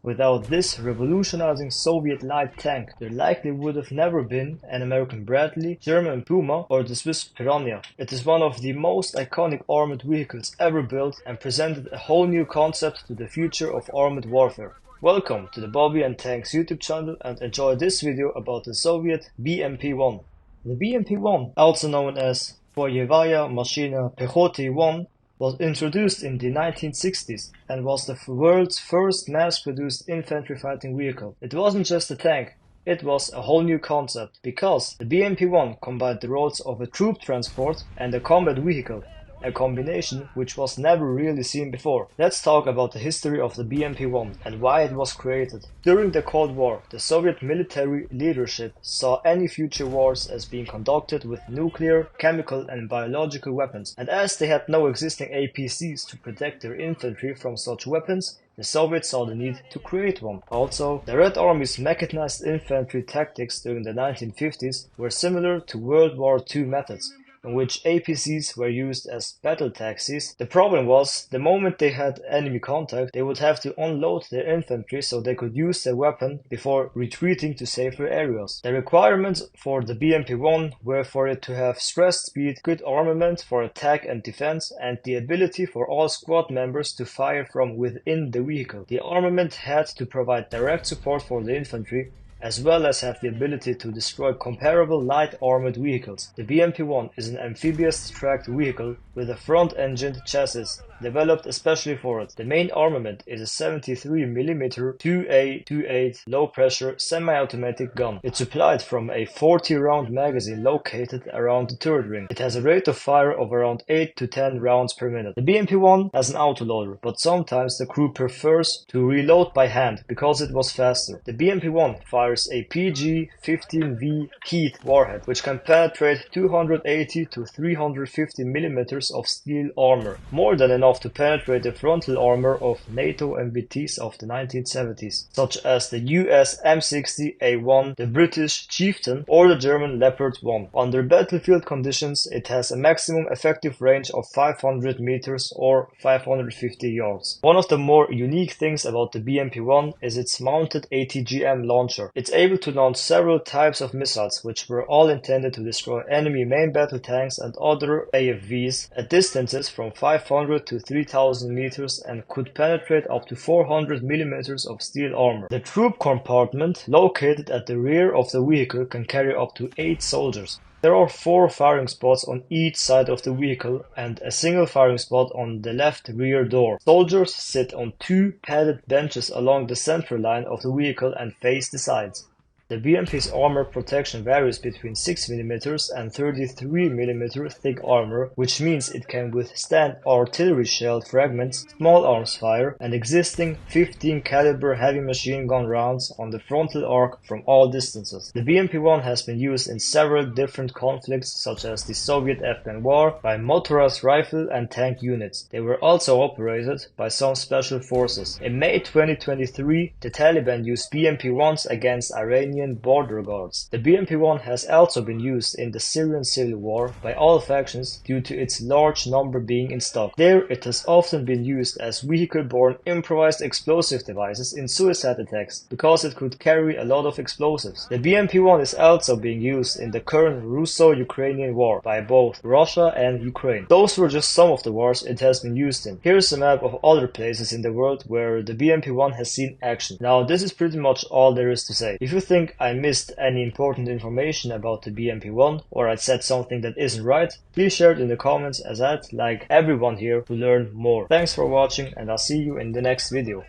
Without this revolutionizing Soviet light tank, there likely would have never been an American Bradley, German Puma, or the Swiss Piranha. It is one of the most iconic armored vehicles ever built and presented a whole new concept to the future of armored warfare. Welcome to the Bobby and Tanks YouTube channel and enjoy this video about the Soviet BMP-1. The BMP-1, also known as Boyevaya Mashina Pechoty 1, was introduced in the 1960s and was the world's first mass-produced infantry fighting vehicle. It wasn't just a tank, it was a whole new concept, because the BMP-1 combined the roles of a troop transport and a combat vehicle, a combination which was never really seen before. Let's talk about the history of the BMP-1 and why it was created. During the Cold War, the Soviet military leadership saw any future wars as being conducted with nuclear, chemical and biological weapons, and as they had no existing APCs to protect their infantry from such weapons, the Soviets saw the need to create one. Also, the Red Army's mechanized infantry tactics during the 1950s were similar to World War II methods, in which APCs were used as battle taxis. The problem was, the moment they had enemy contact, they would have to unload their infantry so they could use their weapon before retreating to safer areas. The requirements for the BMP-1 were for it to have stressed speed, good armament for attack and defense, and the ability for all squad members to fire from within the vehicle. The armament had to provide direct support for the infantry, as well as have the ability to destroy comparable light armored vehicles. The BMP-1 is an amphibious tracked vehicle with a front-engined chassis, developed especially for it. The main armament is a 73mm 2A28 low-pressure semi-automatic gun. It's supplied from a 40-round magazine located around the turret ring. It has a rate of fire of around 8 to 10 rounds per minute. The BMP-1 has an autoloader, but sometimes the crew prefers to reload by hand because it was faster. The BMP-1 fires a PG-15V Heath warhead, which can penetrate 280 to 350 millimeters of steel armor, more than enough to penetrate the frontal armor of NATO MBTs of the 1970s, such as the US M60A1, the British Chieftain, or the German Leopard 1. Under battlefield conditions, it has a maximum effective range of 500 meters or 550 yards. One of the more unique things about the BMP-1 is its mounted ATGM launcher. It's able to launch several types of missiles, which were all intended to destroy enemy main battle tanks and other IFVs at distances from 500 to 3000 meters and could penetrate up to 400 millimeters of steel armor. The troop compartment, located at the rear of the vehicle, can carry up to 8 soldiers. There are 4 firing spots on each side of the vehicle and a single firing spot on the left rear door. Soldiers sit on 2 padded benches along the central line of the vehicle and face the sides. The BMP's armor protection varies between 6mm and 33mm thick armor, which means it can withstand artillery shell fragments, small arms fire, and existing 15 caliber heavy machine gun rounds on the frontal arc from all distances. The BMP-1 has been used in several different conflicts, such as the Soviet-Afghan War, by motorized rifle and tank units. They were also operated by some special forces. In May 2023, the Taliban used BMP-1s against Iranian border guards. The BMP-1 has also been used in the Syrian civil war by all factions due to its large number being in stock. There, it has often been used as vehicle-borne improvised explosive devices in suicide attacks because it could carry a lot of explosives. The BMP-1 is also being used in the current Russo-Ukrainian war by both Russia and Ukraine. Those were just some of the wars it has been used in. Here's a map of other places in the world where the BMP-1 has seen action. Now, this is pretty much all there is to say. If you think I missed any important information about the BMP-1 or I said something that isn't right, please share it in the comments, as I'd like everyone here to learn more. Thanks for watching and I'll see you in the next video.